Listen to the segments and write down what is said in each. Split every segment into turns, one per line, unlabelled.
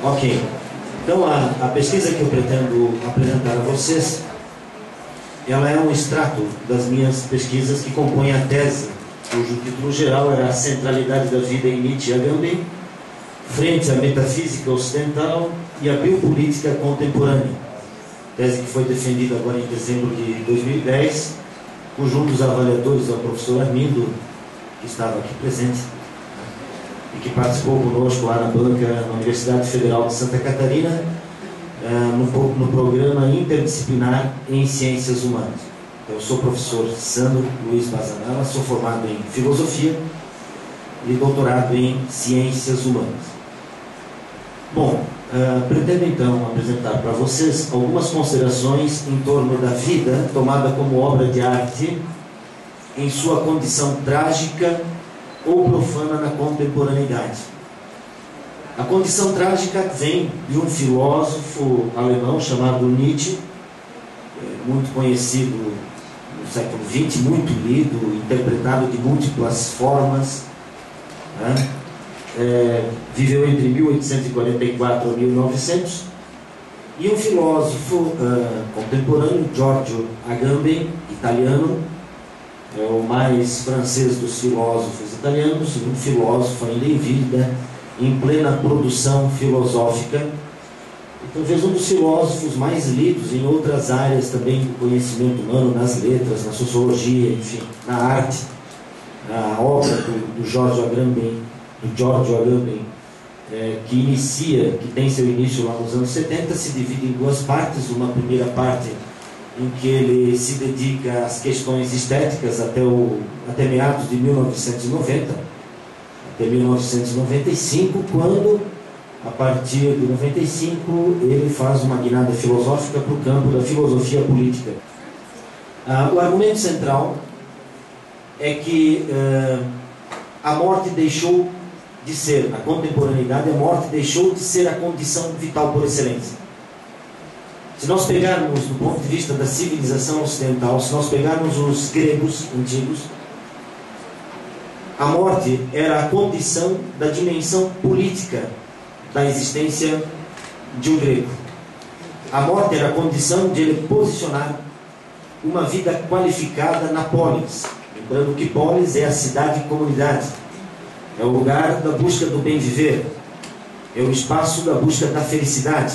Ok. Então, a pesquisa que eu pretendo apresentar a vocês, ela é um extrato das minhas pesquisas que compõem a tese, cujo título geral era A Centralidade da Vida em Nietzsche e Agamben, frente à metafísica ocidental e à biopolítica contemporânea. Tese que foi defendida agora em dezembro de 2010, cujo um dos avaliadores é o professor Armindo, que estava aqui presente, e que participou conosco lá na banca na Universidade Federal de Santa Catarina, no programa interdisciplinar em Ciências Humanas. Eu sou o professor Sandro Luiz Bazanella, sou formado em Filosofia e doutorado em Ciências Humanas. Bom, pretendo então apresentar para vocês algumas considerações em torno da vida tomada como obra de arte em sua condição trágica ou profana na contemporaneidade. A condição trágica vem de um filósofo alemão chamado Nietzsche, muito conhecido no século XX, muito lido, interpretado de múltiplas formas, né? Viveu entre 1844 a 1900, e um filósofo contemporâneo, Giorgio Agamben, italiano, é o mais francês dos filósofos italianos, um filósofo ainda em vida, em plena produção filosófica, e talvez um dos filósofos mais lidos em outras áreas também do conhecimento humano, nas letras, na sociologia, enfim, na arte. A obra do Giorgio Agamben, que tem seu início lá nos anos 70, se divide em duas partes. Uma primeira parte em que ele se dedica às questões estéticas até meados de 1990, até 1995, quando, a partir de 95, ele faz uma guinada filosófica para o campo da filosofia política. O argumento central é que a morte deixou de ser, a contemporaneidade, a morte deixou de ser a condição vital por excelência. Se nós pegarmos, do ponto de vista da civilização ocidental, se nós pegarmos os gregos antigos, a morte era a condição da dimensão política da existência de um grego. A morte era a condição de ele posicionar uma vida qualificada na polis. Lembrando que polis é a cidade-comunidade, é o lugar da busca do bem viver, é o espaço da busca da felicidade.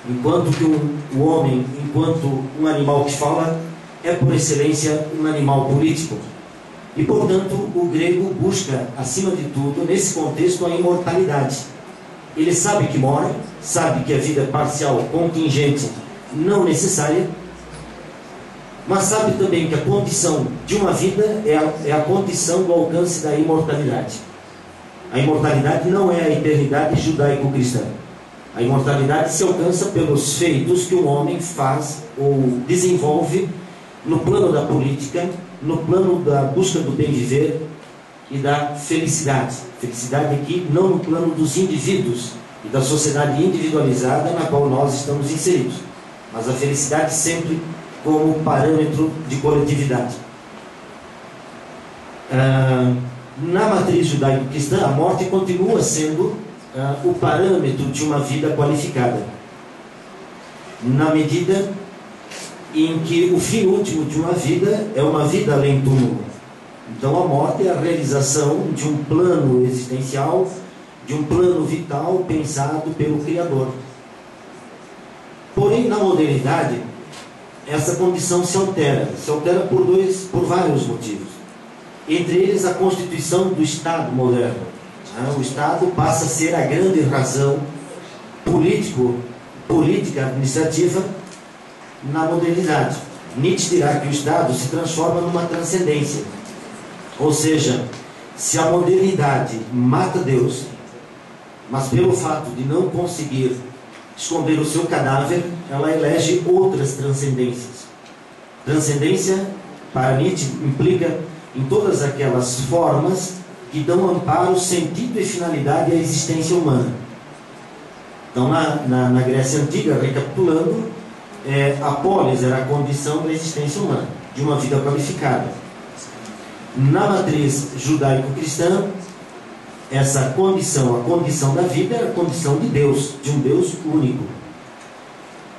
Enquanto que o homem, enquanto um animal que fala, é por excelência um animal político. E, portanto, o grego busca, acima de tudo, nesse contexto, a imortalidade. Ele sabe que morre, sabe que a vida é parcial, contingente, não necessária, mas sabe também que a condição de uma vida é a condição do alcance da imortalidade. A imortalidade não é a eternidade judaico-cristã. A imortalidade se alcança pelos feitos que o homem faz ou desenvolve no plano da política, no plano da busca do bem viver e da felicidade. Felicidade aqui não no plano dos indivíduos e da sociedade individualizada na qual nós estamos inseridos, mas a felicidade sempre como parâmetro de coletividade. Na matriz judaico-cristã, a morte continua sendo o parâmetro de uma vida qualificada, na medida em que o fim último de uma vida é uma vida além do túmulo. Então a morte é a realização de um plano existencial, de um plano vital pensado pelo Criador. Porém, na modernidade, essa condição se altera por vários motivos. Entre eles, a constituição do Estado moderno. O Estado passa a ser a grande razão política, administrativa na modernidade. Nietzsche dirá que o Estado se transforma numa transcendência. Ou seja, se a modernidade mata Deus, mas pelo fato de não conseguir esconder o seu cadáver, ela elege outras transcendências. Transcendência, para Nietzsche, implica em todas aquelas formas que dão amparo, sentido e finalidade à existência humana. Então, na Grécia Antiga, recapitulando, a polis era a condição da existência humana, de uma vida qualificada. Na matriz judaico-cristã, essa condição, a condição da vida, é a condição de Deus, de um Deus único.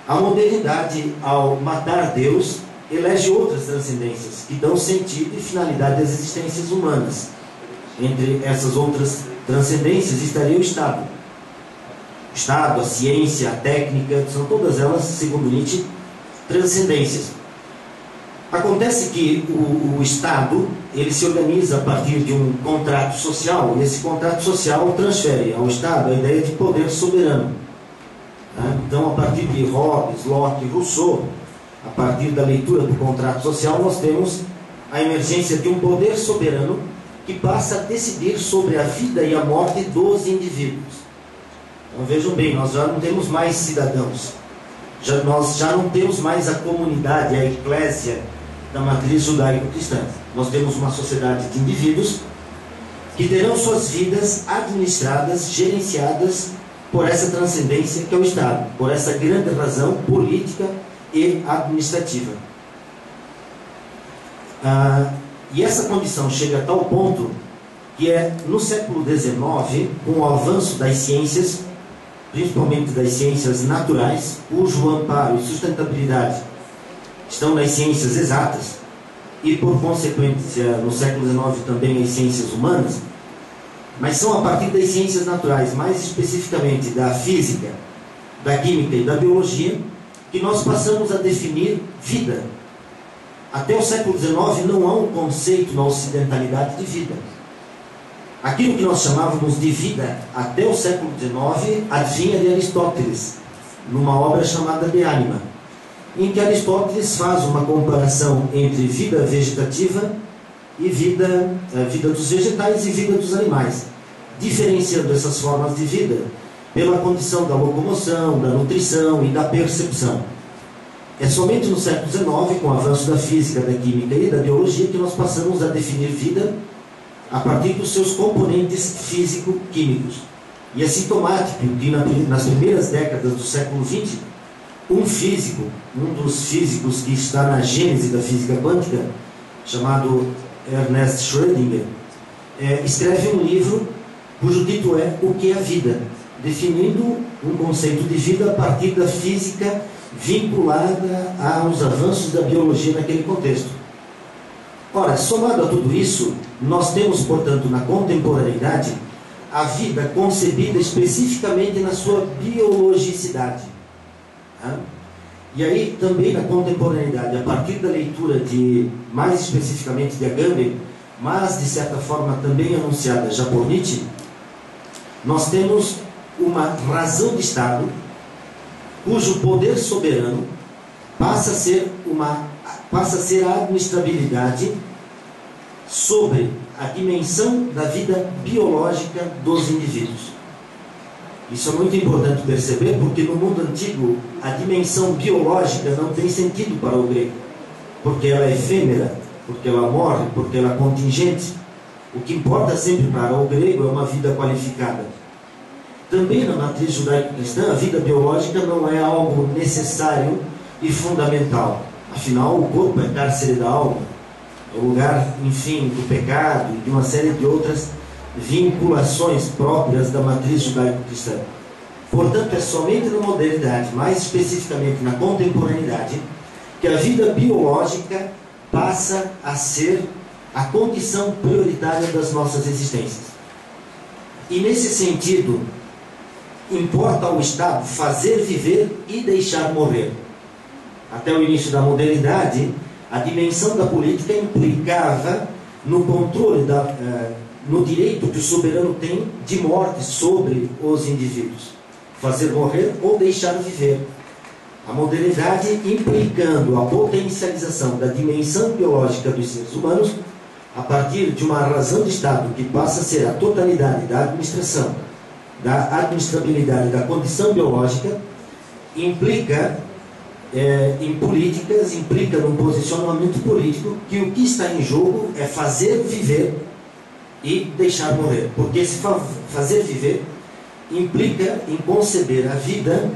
A modernidade, ao matar Deus, elege outras transcendências que dão sentido e finalidade às existências humanas. Entre essas outras transcendências estaria o Estado. O Estado, a ciência, a técnica, são todas elas, segundo Nietzsche, transcendências. Acontece que o Estado, ele se organiza a partir de um contrato social, e esse contrato social transfere ao Estado a ideia de poder soberano. Então, a partir de Hobbes, Locke e Rousseau, a partir da leitura do contrato social, nós temos a emergência de um poder soberano que passa a decidir sobre a vida e a morte dos indivíduos. Então, vejam bem, nós já não temos mais cidadãos, nós já não temos mais a comunidade, a eclésia da matriz judaico-cristã. Nós temos uma sociedade de indivíduos que terão suas vidas administradas, gerenciadas por essa transcendência que é o Estado, por essa grande razão política e administrativa. E essa condição chega a tal ponto que é no século XIX, com o avanço das ciências, principalmente das ciências naturais, cujo amparo e sustentabilidade estão nas ciências exatas, e por consequência no século XIX também as ciências humanas, mas são a partir das ciências naturais, mais especificamente da física, da química e da biologia, que nós passamos a definir vida. Até o século XIX não há um conceito na ocidentalidade de vida. Aquilo que nós chamávamos de vida até o século XIX advinha de Aristóteles, numa obra chamada De Anima, em que Aristóteles faz uma comparação entre vida vegetativa e vida dos vegetais e vida dos animais, diferenciando essas formas de vida pela condição da locomoção, da nutrição e da percepção. É somente no século XIX, com o avanço da física, da química e da biologia, que nós passamos a definir vida a partir dos seus componentes físico-químicos. E é sintomático que nas primeiras décadas do século XX, um físico, um dos físicos que está na gênese da física quântica, chamado Ernest Schrödinger, escreve um livro cujo título é O que é a Vida?, definindo um conceito de vida a partir da física vinculada aos avanços da biologia naquele contexto. Ora, somado a tudo isso, nós temos, portanto, na contemporaneidade, a vida concebida especificamente na sua biologicidade. E aí, também na contemporaneidade, a partir da leitura mais especificamente de Agamben, mas de certa forma também anunciada já por Nietzsche, nós temos uma razão de Estado cujo poder soberano passa a ser a administrabilidade sobre a dimensão da vida biológica dos indivíduos. Isso é muito importante perceber, porque no mundo antigo a dimensão biológica não tem sentido para o grego, porque ela é efêmera, porque ela morre, porque ela é contingente. O que importa sempre para o grego é uma vida qualificada. Também na matriz judaico-cristã, a vida biológica não é algo necessário e fundamental. Afinal, o corpo é cárcere da alma, é o lugar, enfim, do pecado e de uma série de outras vinculações próprias da matriz judaico-cristã. Portanto, é somente na modernidade, mais especificamente na contemporaneidade, que a vida biológica passa a ser a condição prioritária das nossas existências. E nesse sentido, importa ao Estado fazer viver e deixar morrer. Até o início da modernidade, a dimensão da política implicava no controle, no direito que o soberano tem de morte sobre os indivíduos. Fazer morrer ou deixar viver. A modernidade implicando a potencialização da dimensão biológica dos seres humanos a partir de uma razão de Estado que passa a ser a totalidade da administração, da administrabilidade da condição biológica, implica em políticas, implica num posicionamento político que o que está em jogo é fazer viver e deixar morrer. Porque esse fazer viver implica em conceber a vida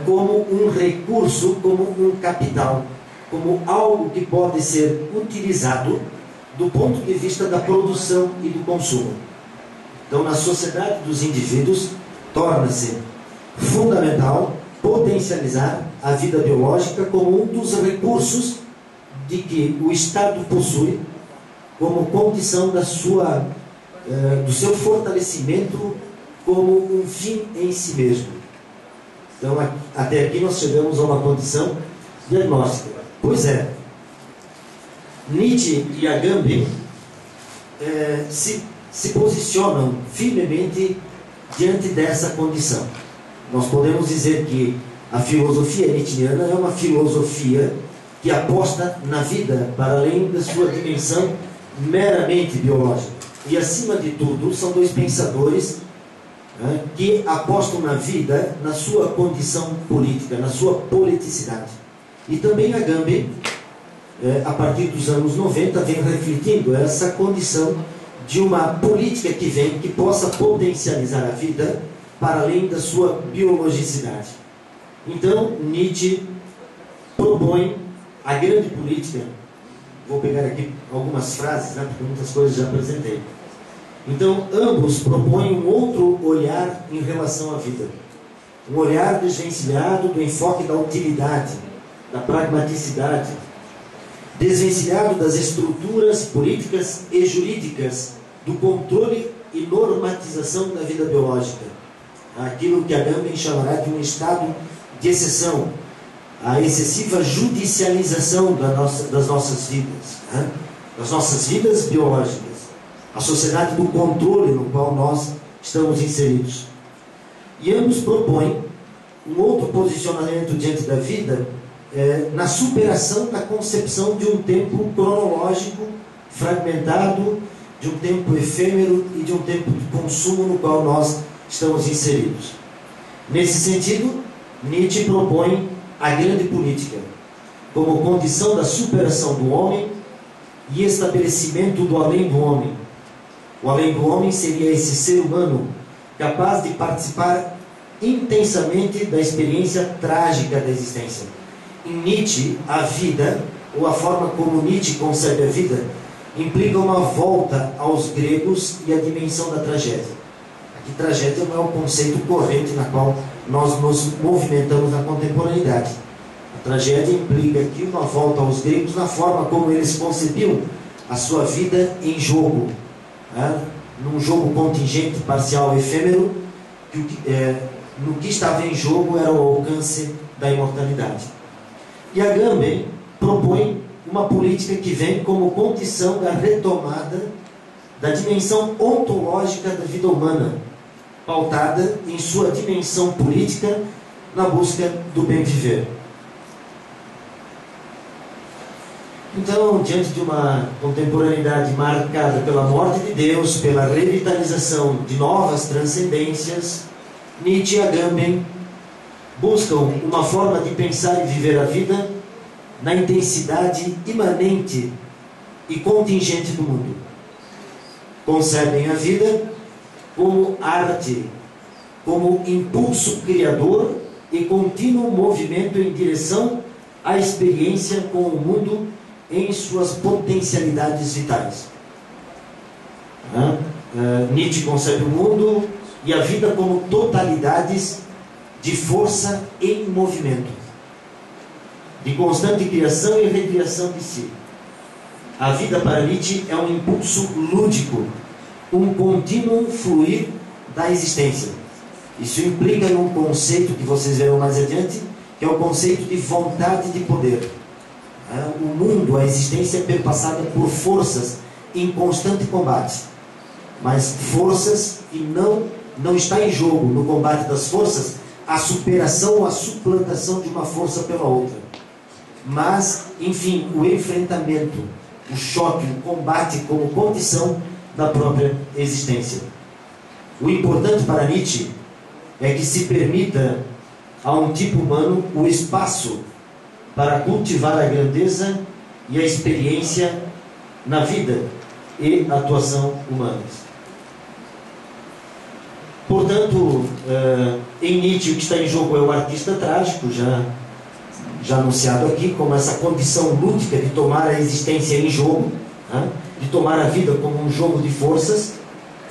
como um recurso, como um capital, como algo que pode ser utilizado do ponto de vista da produção e do consumo. Então, na sociedade dos indivíduos, torna-se fundamental potencializar a vida biológica como um dos recursos de que o Estado possui como condição do seu fortalecimento como um fim em si mesmo. Então, até aqui nós chegamos a uma condição diagnóstica. Pois é, Nietzsche e Agamben se posicionam firmemente diante dessa condição. Nós podemos dizer que a filosofia nietzschiana é uma filosofia que aposta na vida para além da sua dimensão meramente biológica. E, acima de tudo, são dois pensadores que apostam na vida, na sua condição política, na sua politicidade. E também Agamben, a partir dos anos 90, vem refletindo essa condição de uma política que possa potencializar a vida para além da sua biologicidade. Então, Nietzsche propõe a grande política. Vou pegar aqui algumas frases, porque muitas coisas já apresentei. Então, ambos propõem um outro olhar em relação à vida. Um olhar desvencilhado do enfoque da utilidade, da pragmaticidade, desvencilhado das estruturas políticas e jurídicas, do controle e normatização da vida biológica. Aquilo que Agamben chamará de um estado de exceção, a excessiva judicialização das nossas vidas, das nossas vidas biológicas, a sociedade do controle no qual nós estamos inseridos. E ambos propõem um outro posicionamento diante da vida, na superação da concepção de um tempo cronológico fragmentado, de um tempo efêmero e de um tempo de consumo no qual nós estamos inseridos. Nesse sentido, Nietzsche propõe a grande política como condição da superação do homem e estabelecimento do além do homem. O além do homem seria esse ser humano capaz de participar intensamente da experiência trágica da existência. Em Nietzsche, a vida, ou a forma como Nietzsche concebe a vida, implica uma volta aos gregos e a dimensão da tragédia. Aqui, tragédia não é o conceito corrente na qual nós nos movimentamos na contemporaneidade. A tragédia implica aqui uma volta aos gregos na forma como eles concebiam a sua vida em jogo, num jogo contingente, parcial, efêmero, no que estava em jogo era o alcance da imortalidade. E Agamben propõe uma política que vem como condição da retomada da dimensão ontológica da vida humana, pautada em sua dimensão política na busca do bem viver. Então, diante de uma contemporaneidade marcada pela morte de Deus, pela revitalização de novas transcendências, Nietzsche e Agamben buscam uma forma de pensar e viver a vida na intensidade imanente e contingente do mundo. Concebem a vida como arte, como impulso criador e contínuo movimento em direção à experiência com o mundo em suas potencialidades vitais. Nietzsche concebe o mundo e a vida como totalidades de força em movimento, de constante criação e recriação de si. A vida para Nietzsche é um impulso lúdico, um contínuo fluir da existência. Isso implica num conceito que vocês verão mais adiante, que é o conceito de vontade de poder. O mundo, a existência é perpassada por forças em constante combate, mas forças que não está em jogo no combate das forças a superação ou a suplantação de uma força pela outra, mas, enfim, o enfrentamento, o choque, o combate como condição da própria existência. O importante para Nietzsche é que se permita a um tipo humano o espaço para cultivar a grandeza e a experiência na vida e atuação humanas. Portanto, em Nietzsche o que está em jogo é o artista trágico, já anunciado aqui, como essa condição lúdica de tomar a existência em jogo, de tomar a vida como um jogo de forças,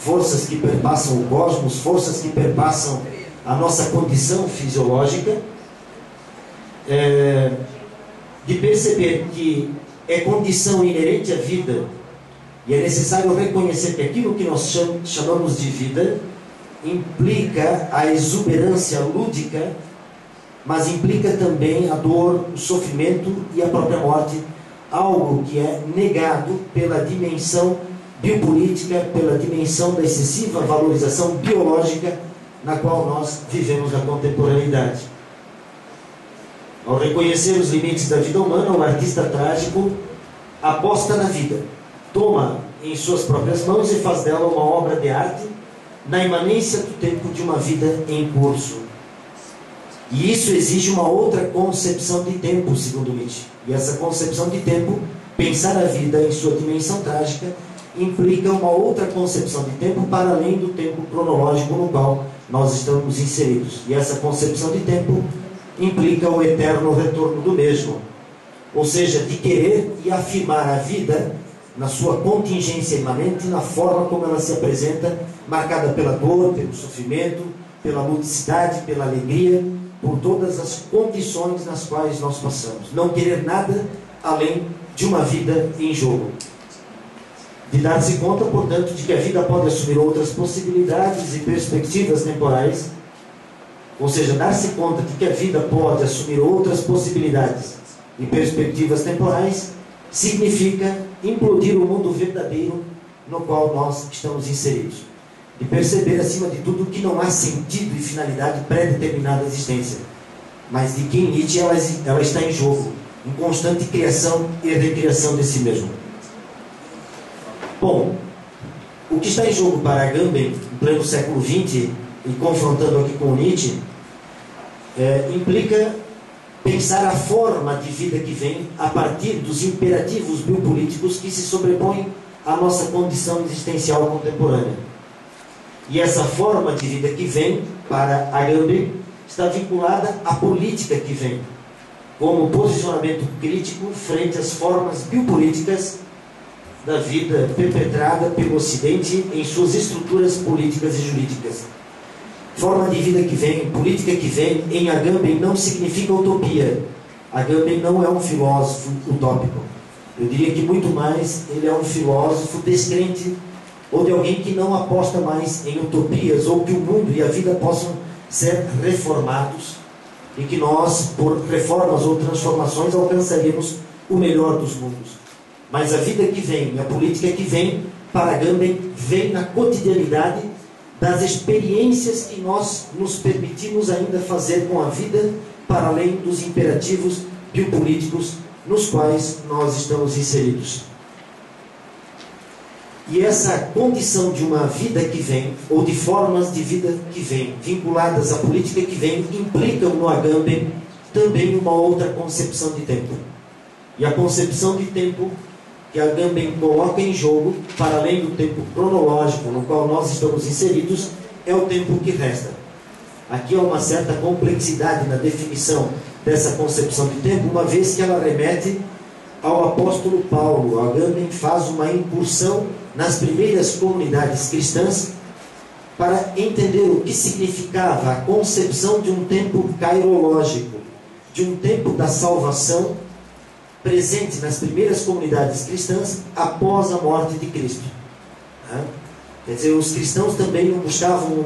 forças que perpassam o cosmos, forças que perpassam a nossa condição fisiológica, de perceber que é condição inerente à vida, e é necessário reconhecer que aquilo que nós chamamos de vida implica a exuberância lúdica, mas implica também a dor, o sofrimento e a própria morte, algo que é negado pela dimensão biopolítica, pela dimensão da excessiva valorização biológica na qual nós vivemos na contemporaneidade. Ao reconhecer os limites da vida humana, o artista trágico aposta na vida, toma em suas próprias mãos e faz dela uma obra de arte na imanência do tempo de uma vida em curso. E isso exige uma outra concepção de tempo, segundo Nietzsche. E essa concepção de tempo, pensar a vida em sua dimensão trágica, implica uma outra concepção de tempo para além do tempo cronológico no qual nós estamos inseridos. E essa concepção de tempo implica o eterno retorno do mesmo. Ou seja, de querer e afirmar a vida na sua contingência imanente, na forma como ela se apresenta, marcada pela dor, pelo sofrimento, pela ludicidade, pela alegria, por todas as condições nas quais nós passamos. Não querer nada além de uma vida em jogo. De dar-se conta, portanto, de que a vida pode assumir outras possibilidades e perspectivas temporais, ou seja, dar-se conta de que a vida pode assumir outras possibilidades e perspectivas temporais, significa implodir o mundo verdadeiro no qual nós estamos inseridos. De perceber, acima de tudo, que não há sentido e finalidade pré-determinada à existência, mas de que em Nietzsche ela está em jogo, em constante criação e recriação de si mesmo. Bom, o que está em jogo para Agamben, em pleno século XX, e confrontando aqui com Nietzsche, implica pensar a forma de vida que vem a partir dos imperativos biopolíticos que se sobrepõem à nossa condição existencial contemporânea. E essa forma de vida que vem, para Agamben, está vinculada à política que vem, como posicionamento crítico frente às formas biopolíticas da vida perpetrada pelo Ocidente em suas estruturas políticas e jurídicas. Forma de vida que vem, política que vem, em Agamben não significa utopia. Agamben não é um filósofo utópico. Eu diria que muito mais ele é um filósofo descrente, ou de alguém que não aposta mais em utopias, ou que o mundo e a vida possam ser reformados, e que nós, por reformas ou transformações, alcançaríamos o melhor dos mundos. Mas a vida que vem, a política que vem, para Agamben, vem na cotidianidade das experiências que nós nos permitimos ainda fazer com a vida, para além dos imperativos biopolíticos nos quais nós estamos inseridos. E essa condição de uma vida que vem, ou de formas de vida que vem, vinculadas à política que vem, implicam no Agamben também uma outra concepção de tempo. E a concepção de tempo que Agamben coloca em jogo, para além do tempo cronológico no qual nós estamos inseridos, é o tempo que resta. Aqui há uma certa complexidade na definição dessa concepção de tempo, uma vez que ela remete ao apóstolo Paulo. Agamben faz uma incursão nas primeiras comunidades cristãs para entender o que significava a concepção de um tempo kairológico, de um tempo da salvação presente nas primeiras comunidades cristãs após a morte de Cristo. Quer dizer, os cristãos também não buscavam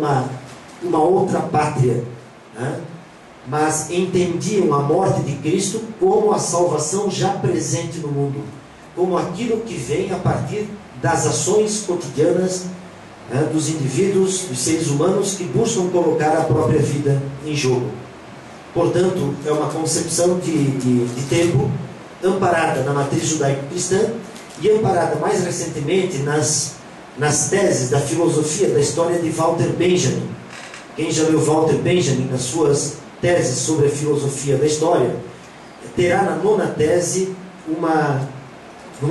uma outra pátria, mas entendiam a morte de Cristo como a salvação já presente no mundo, como aquilo que vem a partir das ações cotidianas dos indivíduos, dos seres humanos que buscam colocar a própria vida em jogo. Portanto, é uma concepção de tempo amparada na matriz judaico-cristã e amparada mais recentemente nas teses da filosofia da história de Walter Benjamin. Quem já leu Walter Benjamin nas suas teses sobre a filosofia da história, terá na nona tese uma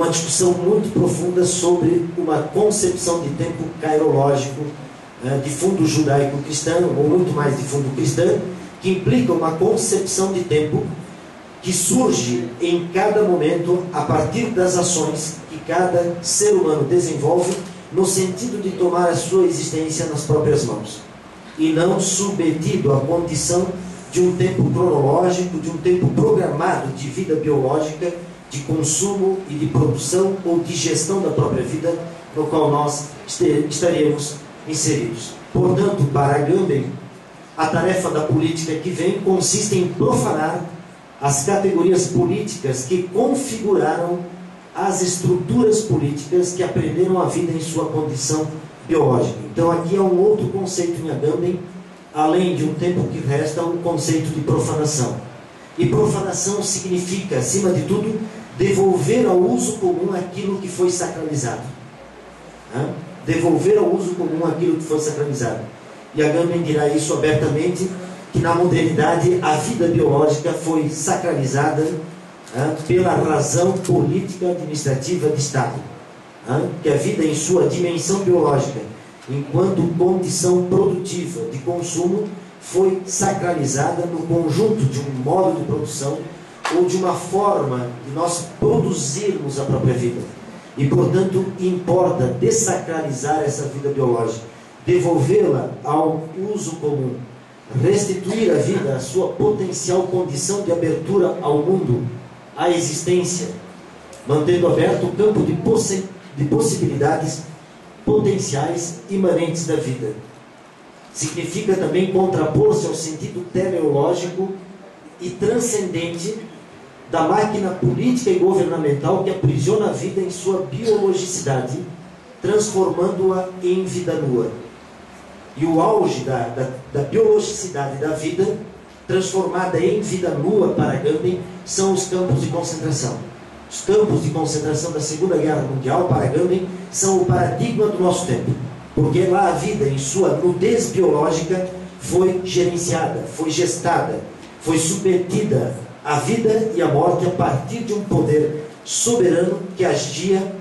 discussão muito profunda sobre uma concepção de tempo kairológico de fundo judaico-cristão, ou muito mais de fundo cristão, que implica uma concepção de tempo que surge em cada momento a partir das ações que cada ser humano desenvolve no sentido de tomar a sua existência nas próprias mãos, e não submetido à condição de um tempo cronológico, de um tempo programado de vida biológica, de consumo e de produção ou de gestão da própria vida, no qual nós estaremos inseridos. Portanto, para Agamben, a tarefa da política que vem consiste em profanar as categorias políticas que configuraram as estruturas políticas que aprenderam a vida em sua condição biológica. Então aqui há um outro conceito em Agamben, além de um tempo que resta, um conceito de profanação. E profanação significa, acima de tudo, devolver ao uso comum aquilo que foi sacralizado. Devolver ao uso comum aquilo que foi sacralizado. E Agamben dirá isso abertamente, que na modernidade a vida biológica foi sacralizada pela razão política administrativa de Estado. Que a vida em sua dimensão biológica, enquanto condição produtiva de consumo, foi sacralizada no conjunto de um modo de produção ou de uma forma de nós produzirmos a própria vida. E, portanto, importa dessacralizar essa vida biológica, devolvê-la ao uso comum, restituir a vida à sua potencial condição de abertura ao mundo, à existência, mantendo aberto o campo de possibilidades potenciais imanentes da vida. Significa também contrapor-se ao sentido teleológico e transcendente da máquina política e governamental que aprisiona a vida em sua biologicidade, transformando-a em vida nua. E o auge da biologicidade da vida, transformada em vida nua para Agamben, são os campos de concentração. Os campos de concentração da Segunda Guerra Mundial, para Agamben, são o paradigma do nosso tempo. Porque lá a vida, em sua nudez biológica, foi gerenciada, foi gestada, foi submetida à vida e à morte a partir de um poder soberano que agia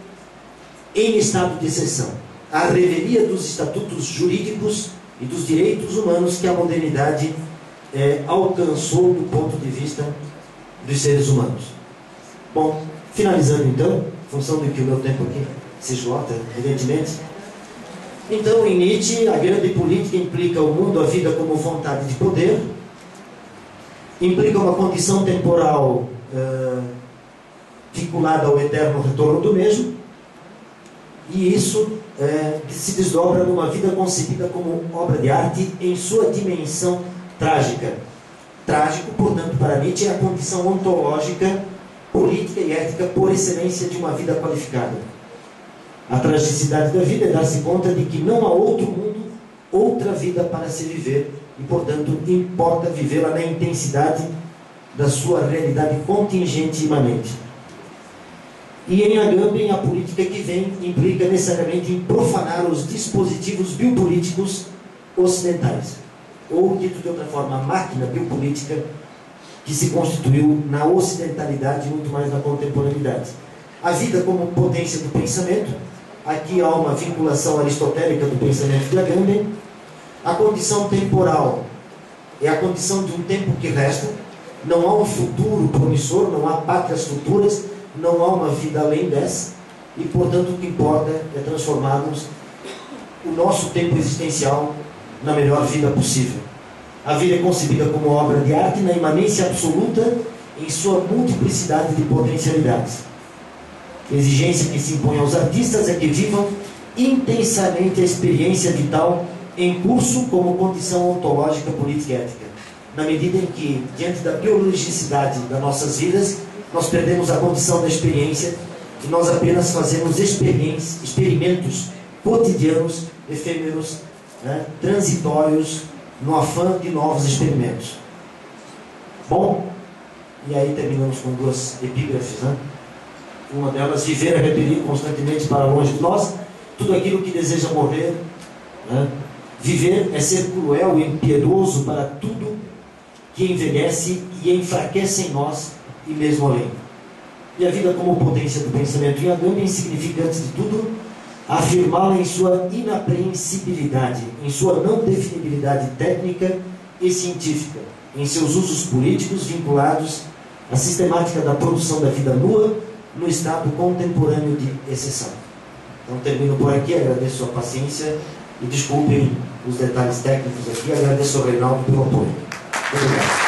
em estado de exceção. A revelia dos estatutos jurídicos e dos direitos humanos que a modernidade alcançou do ponto de vista dos seres humanos. Bom, finalizando então, em função de que o meu tempo aqui se esgota, evidentemente. Então, em Nietzsche, a grande política implica o mundo, a vida como vontade de poder, implica uma condição temporal vinculada ao eterno retorno do mesmo, e isso se desdobra numa vida concebida como obra de arte em sua dimensão trágica. Trágico, portanto, para Nietzsche é a condição ontológica, política e ética por excelência de uma vida qualificada. A tragicidade da vida é dar-se conta de que não há outro mundo, outra vida para se viver, e, portanto, importa vivê-la na intensidade da sua realidade contingente e imanente. E em Agamben, a política que vem implica necessariamente em profanar os dispositivos biopolíticos ocidentais. Ou, dito de outra forma, a máquina biopolítica que se constituiu na ocidentalidade e muito mais na contemporaneidade. A vida como potência do pensamento, aqui há uma vinculação aristotélica do pensamento de Agamben. A condição temporal é a condição de um tempo que resta, não há um futuro promissor, não há pátrias futuras, não há uma vida além dessa, e portanto o que importa é transformarmos o nosso tempo existencial na melhor vida possível. A vida é concebida como obra de arte na imanência absoluta em sua multiplicidade de potencialidades. A exigência que se impõe aos artistas é que vivam intensamente a experiência vital em curso como condição ontológica, política e ética. Na medida em que, diante da biologicidade das nossas vidas, nós perdemos a condição da experiência e nós apenas fazemos experimentos cotidianos, efêmeros, transitórios, no afã de novos experimentos. Bom, e aí terminamos com duas epígrafes, Uma delas, viver é repelir constantemente para longe de nós tudo aquilo que deseja morrer. Viver é ser cruel e impiedoso para tudo que envelhece e enfraquece em nós e mesmo além. E a vida como potência do pensamento em Agamben significa, antes de tudo, afirmá-la em sua inapreensibilidade, em sua não definibilidade técnica e científica, em seus usos políticos vinculados à sistemática da produção da vida nua no estado contemporâneo de exceção. Então termino por aqui, agradeço a paciência e desculpem os detalhes técnicos aqui, agradeço ao Reinaldo pelo apoio. Muito obrigado.